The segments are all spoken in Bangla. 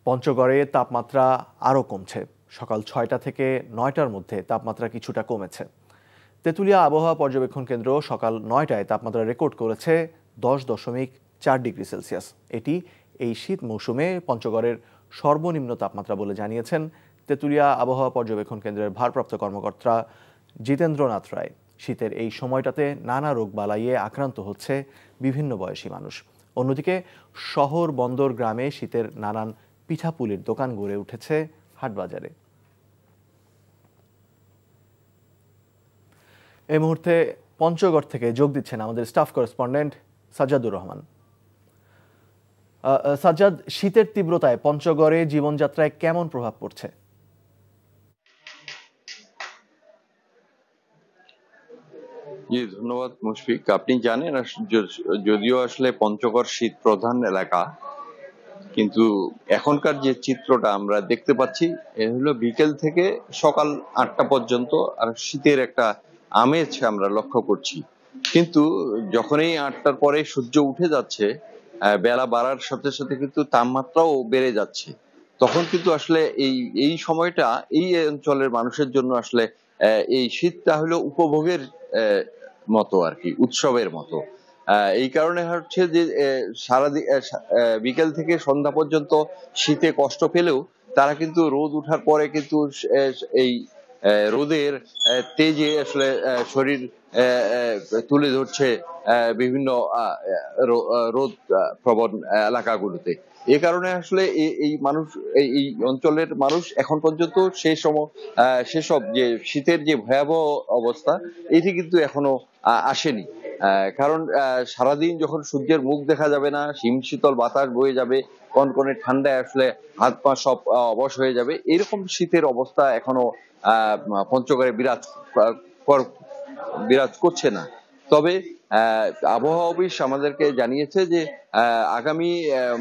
পঞ্চগড়ে তাপমাত্রা আরও কমছে। সকাল ৬টা থেকে ৯টার মধ্যে তাপমাত্রা কিছুটা কমেছে। তেঁতুলিয়া আবহাওয়া পর্যবেক্ষণ কেন্দ্র সকাল ৯টায় তাপমাত্রা রেকর্ড করেছে 10.4 ডিগ্রি সেলসিয়াস। এটি এই শীত মৌসুমে পঞ্চগড়ের সর্বনিম্ন তাপমাত্রা বলে জানিয়েছেন তেঁতুলিয়া আবহাওয়া পর্যবেক্ষণ কেন্দ্রের ভারপ্রাপ্ত কর্মকর্তা জিতেন্দ্রনাথ রায়। শীতের এই সময়টাতে নানা রোগবালাইয়ে আক্রান্ত হচ্ছে বিভিন্ন বয়সী মানুষ। অন্যদিকে শহর বন্দর গ্রামে শীতের নানান পিঠাপুলির দোকান গড়ে উঠেছে হাটবাজারে। এই মুহূর্তে পঞ্চগড় থেকে যোগ দিচ্ছেন আমাদের স্টাফ করেসপন্ডেন্ট সাজ্জাদুর রহমান। সাজ্জাদ, শীতের তীব্রতায় পঞ্চগড়ে জীবনযাত্রায় কেমন প্রভাব পড়ছে? জি, ধন্যবাদ মুশফিক। আপনি জানেন, যদিও আসলে পঞ্চগড় শীত প্রধান এলাকা, কিন্তু এখনকার যে চিত্রটা আমরা দেখতে পাচ্ছি এ হলো বিকেল থেকে সকাল 8টা পর্যন্ত আর শীতের একটা আমেজ আমরা লক্ষ্য করছি। কিন্তু যখনই 8টার পরে সূর্য উঠে যাচ্ছে, বেলা বাড়ার সাথে সাথে কিন্তু তাপমাত্রাও বেড়ে যাচ্ছে। তখন কিন্তু আসলে এই সময়টা এই অঞ্চলের মানুষের জন্য আসলে এই শীতটা হলো উপভোগের মতো আর কি, উৎসবের মতো। এই কারণে হচ্ছে যে সারাদিন বিকেল থেকে সন্ধ্যা পর্যন্ত শীতে কষ্ট পেলেও তারা কিন্তু রোদ উঠার পরে কিন্তু এই রোদের তেজে আসলে শরীর তুলে ধরছে বিভিন্ন রোদ প্রবণ এলাকাগুলোতে। এ কারণে আসলে এই মানুষ, এই অঞ্চলের মানুষ এখন পর্যন্ত সেসব যে শীতের যে ভয়াবহ অবস্থা, এটি কিন্তু এখনো আসেনি। কারণ সারাদিন যখন সূর্যের মুখ দেখা যাবে না, হিমশীতল বাতাস বয়ে যাবে, কনকনে ঠান্ডায় আসলে হাত পা সব অবশ হয়ে যাবে, এরকম শীতের অবস্থা এখনো পঞ্চগড়ে বিরাজ করছে না। তবে আবহাওয়া অফিস আমাদেরকে জানিয়েছে যে আগামী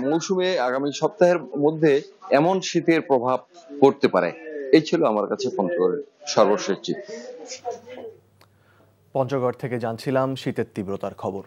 মৌসুমে আগামী সপ্তাহের মধ্যে এমন শীতের প্রভাব পড়তে পারে। এই ছিল আমার কাছে পঞ্চগড়ের সর্বশেষ চিত্র। পঞ্চগড় থেকে জানছিলাম শীতের তীব্রতার খবর।